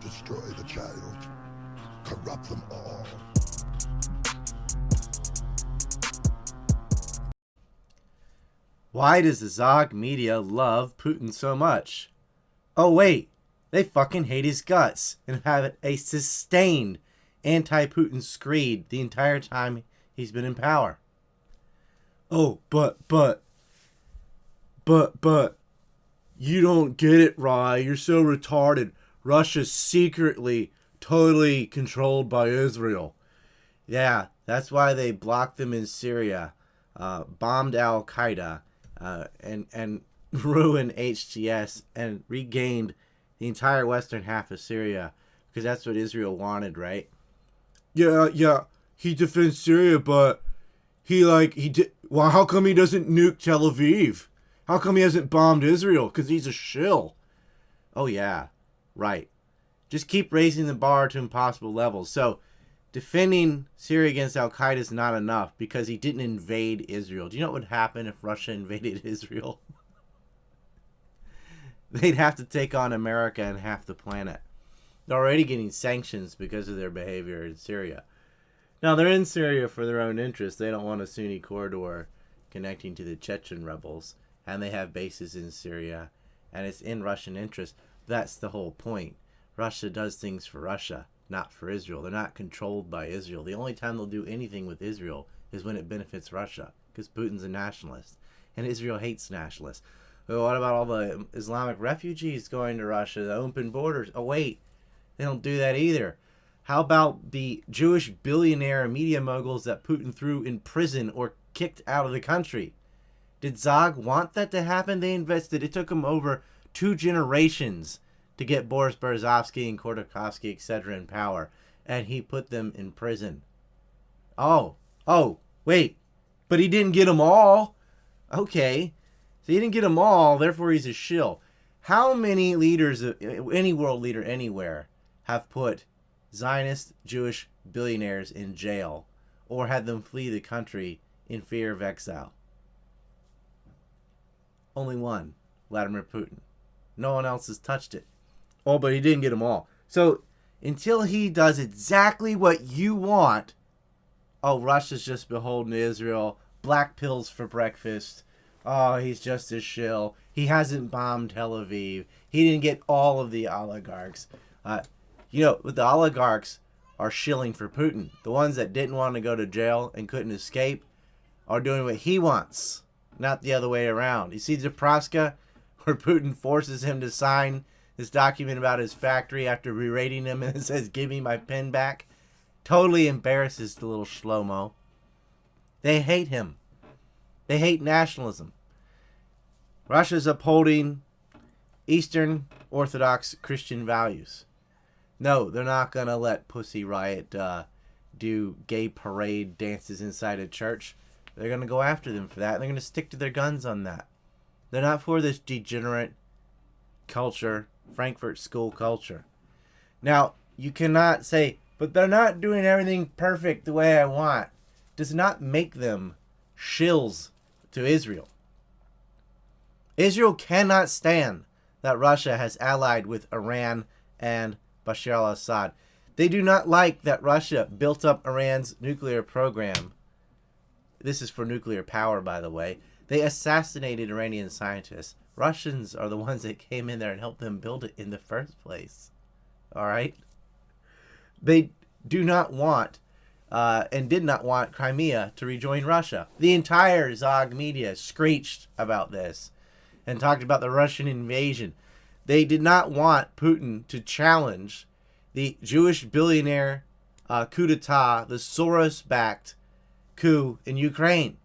Destroy the child. Corrupt them all. Why does the Zog media love Putin so much? Oh wait, they fucking hate his guts and have a sustained anti-Putin screed the entire time he's been in power. Oh, but, you don't get it, Rye. You're so retarded. Russia's secretly, totally controlled by Israel. Yeah, that's why they blocked them in Syria, bombed Al Qaeda, and ruined HTS and regained the entire western half of Syria because that's what Israel wanted, right? Yeah. He defends Syria, but he did. Well, how come he doesn't nuke Tel Aviv? How come he hasn't bombed Israel? Because he's a shill. Oh yeah, right. Just keep raising the bar to impossible levels. So, defending Syria against Al Qaeda is not enough because he didn't invade Israel. Do you know what would happen if Russia invaded Israel? They'd have to take on America and half the planet. They're already getting sanctions because of their behavior in Syria. Now, they're in Syria for their own interest. They don't want a Sunni corridor connecting to the Chechen rebels. And they have bases in Syria. And it's in Russian interest. That's the whole point. Russia does things for Russia, not for Israel. They're not controlled by Israel. The only time they'll do anything with Israel is when it benefits Russia. Because Putin's a nationalist. And Israel hates nationalists. Well, what about all the Islamic refugees going to Russia? The open borders. Oh, wait. They don't do that either. How about the Jewish billionaire media moguls that Putin threw in prison or kicked out of the country? Did Zog want that to happen? They invested. It took them over 2 generations to get Boris Berezovsky and Khodorkovsky, etc. in power. And he put them in prison. Oh, wait. But he didn't get them all. Okay. So he didn't get them all, therefore he's a shill. How many leaders, any world leader anywhere, have put Zionist Jewish billionaires in jail or had them flee the country in fear of exile? Only one, Vladimir Putin. No one else has touched it. Oh, but he didn't get them all. So until he does exactly what you want, oh, Russia's just beholden to Israel, black pills for breakfast. Oh, he's just a shill. He hasn't bombed Tel Aviv. He didn't get all of the oligarchs. The oligarchs are shilling for Putin. The ones that didn't want to go to jail and couldn't escape are doing what he wants, not the other way around. You see Zapravka, where Putin forces him to sign this document about his factory after berating him and it says, "Give me my pen back." Totally embarrasses the little shlomo. They hate him. They hate nationalism. Russia's upholding Eastern Orthodox Christian values. No, they're not going to let Pussy Riot do gay parade dances inside a church. They're going to go after them for that. They're going to stick to their guns on that. They're not for this degenerate culture, Frankfurt School culture. Now, you cannot say, but they're not doing everything perfect the way I want. Does not make them shills to Israel. Israel cannot stand that Russia has allied with Iran and Bashar al-Assad. They do not like that Russia built up Iran's nuclear program. This is for nuclear power, by the way. They assassinated Iranian scientists. Russians are the ones that came in there and helped them build it in the first place. All right? They do not want and did not want Crimea to rejoin Russia. The entire Zog media screeched about this and talked about the Russian invasion. They did not want Putin to challenge the Jewish billionaire coup d'etat, the Soros-backed coup in Ukraine.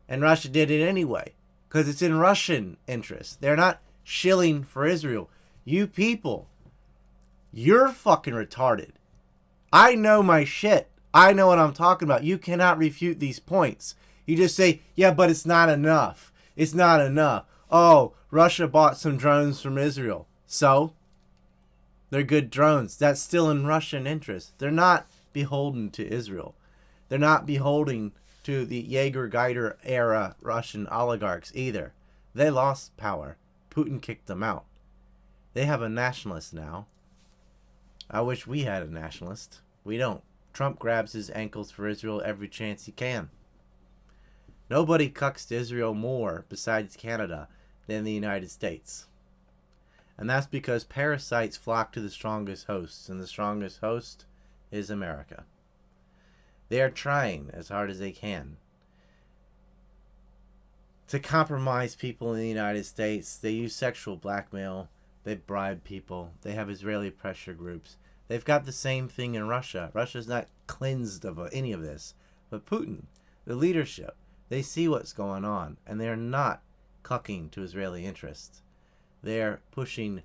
And Russia did it anyway, because it's in Russian interest. They're not shilling for Israel. You people, you're fucking retarded. I know my shit. I know what I'm talking about. You cannot refute these points. You just say, yeah, but it's not enough. It's not enough. Oh, Russia bought some drones from Israel. So? They're good drones. That's still in Russian interest. They're not beholden to Israel. They're not beholden to the Jaeger-Geiger era Russian oligarchs either. They lost power. Putin kicked them out. They have a nationalist now. I wish we had a nationalist. We don't. Trump grabs his ankles for Israel every chance he can. Nobody cucks to Israel more, besides Canada, than the United States. And that's because parasites flock to the strongest hosts, and the strongest host is America. They are trying as hard as they can to compromise people in the United States. They use sexual blackmail. They bribe people. They have Israeli pressure groups. They've got the same thing in Russia. Russia's not cleansed of any of this. But Putin, the leadership, they see what's going on, and they're not cucking to Israeli interests. They're pushing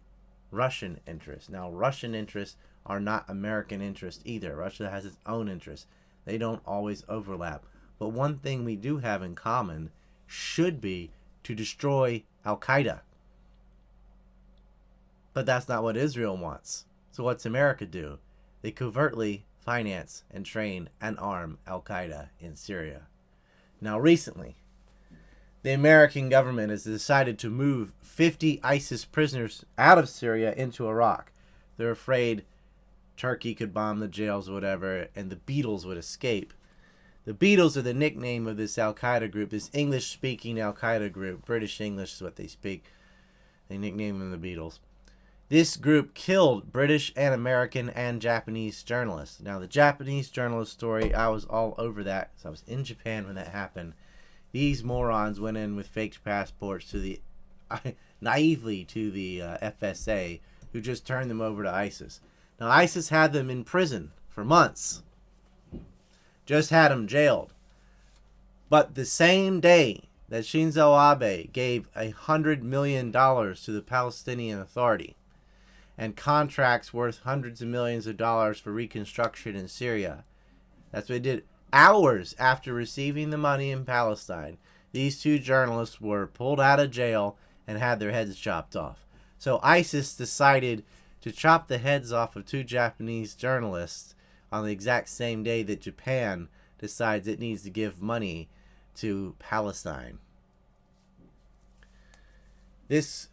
Russian interests. Now, Russian interests are not American interests either. Russia has its own interests. They don't always overlap. But one thing we do have in common should be to destroy Al-Qaeda. But that's not what Israel wants. So what's America do? They covertly finance and train and arm Al-Qaeda in Syria. Now recently, the American government has decided to move 50 ISIS prisoners out of Syria into Iraq. They're afraid Turkey could bomb the jails or whatever, and the Beatles would escape. The Beatles are the nickname of this Al-Qaeda group, this English-speaking Al-Qaeda group. British English is what they speak. They nickname them the Beatles. This group killed British and American and Japanese journalists. Now, the Japanese journalist story, I was all over that. So I was in Japan when that happened. These morons went in with fake passports to the naively to the FSA, who just turned them over to ISIS. Now, ISIS had them in prison for months. Just had them jailed. But the same day that Shinzo Abe gave $100 million to the Palestinian Authority and contracts worth hundreds of millions of dollars for reconstruction in Syria, that's what they did. Hours after receiving the money in Palestine, these two journalists were pulled out of jail and had their heads chopped off. So ISIS decided to chop the heads off of two Japanese journalists on the exact same day that Japan decides it needs to give money to Palestine. This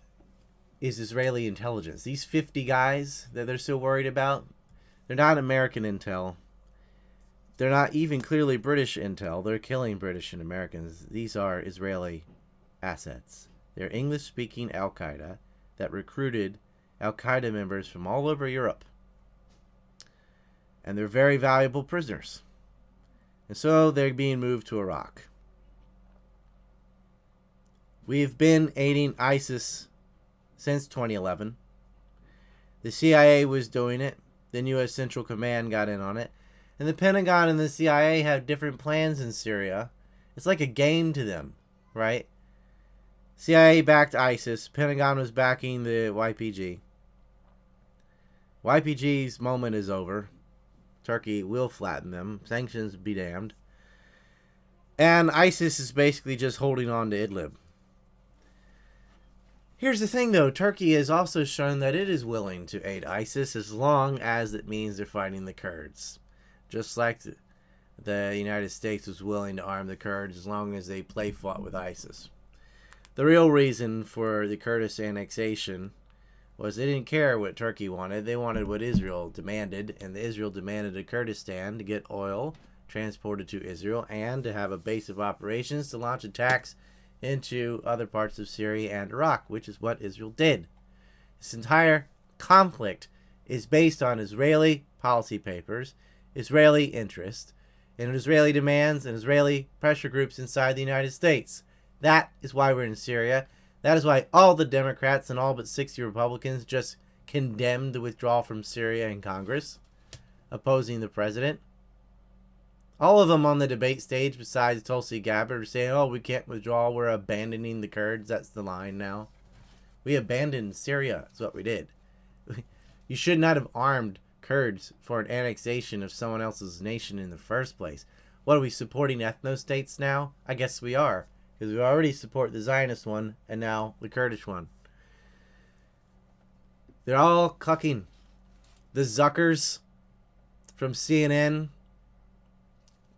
is Israeli intelligence. These 50 guys that they're so worried about, they're not American intel. They're not even clearly British intel. They're killing British and Americans. These are Israeli assets. They're English-speaking Al-Qaeda that recruited Al-Qaeda members from all over Europe. And they're very valuable prisoners. And so they're being moved to Iraq. We've been aiding ISIS since 2011. The CIA was doing it. Then U.S. Central Command got in on it. And the Pentagon and the CIA have different plans in Syria. It's like a game to them, right? CIA backed ISIS. Pentagon was backing the YPG. YPG's moment is over. Turkey will flatten them. Sanctions be damned. And ISIS is basically just holding on to Idlib. Here's the thing, though. Turkey has also shown that it is willing to aid ISIS as long as it means they're fighting the Kurds. Just like the United States was willing to arm the Kurds as long as they fought with ISIS. The real reason for the Kurdish annexation was they didn't care what Turkey wanted. They wanted what Israel demanded, and Israel demanded a Kurdistan to get oil transported to Israel and to have a base of operations to launch attacks into other parts of Syria and Iraq, which is what Israel did. This entire conflict is based on Israeli policy papers, Israeli interest, and Israeli demands and Israeli pressure groups inside the United States. That is why we're in Syria. That is why all the Democrats and all but 60 Republicans just condemned the withdrawal from Syria in Congress, opposing the president. All of them on the debate stage, besides Tulsi Gabbard, are saying, oh, we can't withdraw, we're abandoning the Kurds. That's the line now. We abandoned Syria, is what we did. You should not have armed Kurds for an annexation of someone else's nation in the first place. What, are we supporting ethno-states now? I guess we are, because we already support the Zionist one, and now the Kurdish one. They're all cucking. The Zuckers from CNN,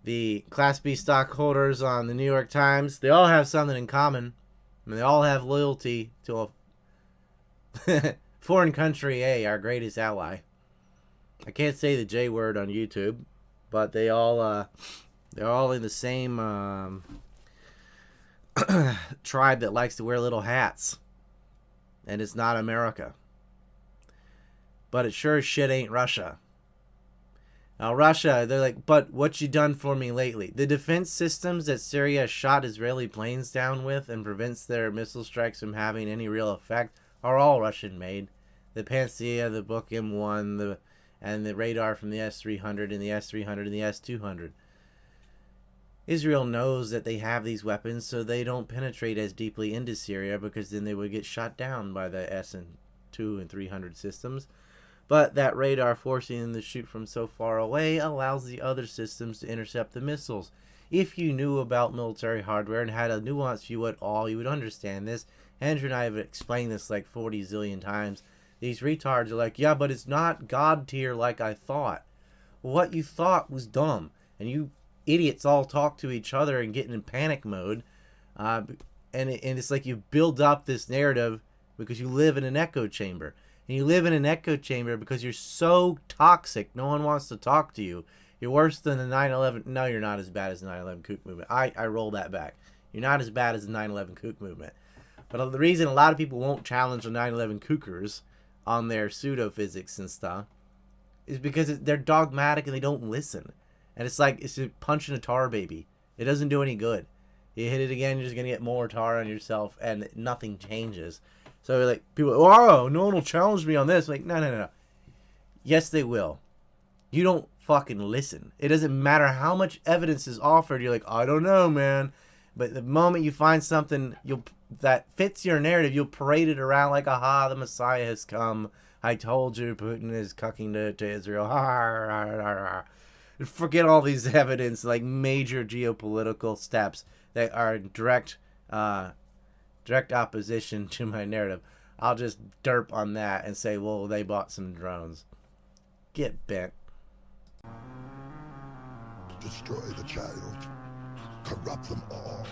the Class B stockholders on the New York Times, they all have something in common. I mean, they all have loyalty to a foreign country A, our greatest ally. I can't say the J word on YouTube, but they're all in the same tribe that likes to wear little hats, and it's not America. But it sure as shit ain't Russia. Now Russia, they're like, but what you done for me lately? The defense systems that Syria shot Israeli planes down with and prevents their missile strikes from having any real effect are all Russian made. The Pantsir, the Book M1, and the radar from the S-300 and the S-300 and the S-200. Israel knows that they have these weapons, so they don't penetrate as deeply into Syria, because then they would get shot down by the S-2 and 300 systems. But that radar forcing them to shoot from so far away allows the other systems to intercept the missiles. If you knew about military hardware and had a nuanced view at all, you would understand this. Andrew and I have explained this like 40 zillion times. These retards are like, yeah, but it's not God tier like I thought. Well, what you thought was dumb. And you idiots all talk to each other and get in panic mode. And it's like you build up this narrative because you live in an echo chamber. And you live in an echo chamber because you're so toxic. No one wants to talk to you. You're worse than the 9/11. No, you're not as bad as the 9/11 kook movement. I roll that back. You're not as bad as the 9/11 kook movement. But the reason a lot of people won't challenge the 9/11 kookers on their pseudo-physics and stuff is because they're dogmatic and they don't listen. And it's like it's punching a tar baby. It doesn't do any good. You hit it again, you're just going to get more tar on yourself, and nothing changes. So like people, oh, no one will challenge me on this. Like, no. Yes, they will. You don't fucking listen. It doesn't matter how much evidence is offered. You're like, I don't know, man. But the moment you find something that fits your narrative, you'll parade it around like, aha, the Messiah has come. I told you, Putin is cucking to Israel. Forget all these evidence, like major geopolitical steps that are direct opposition to my narrative. I'll just derp on that and say, well, they bought some drones. Get bent. Destroy the child. Corrupt them all.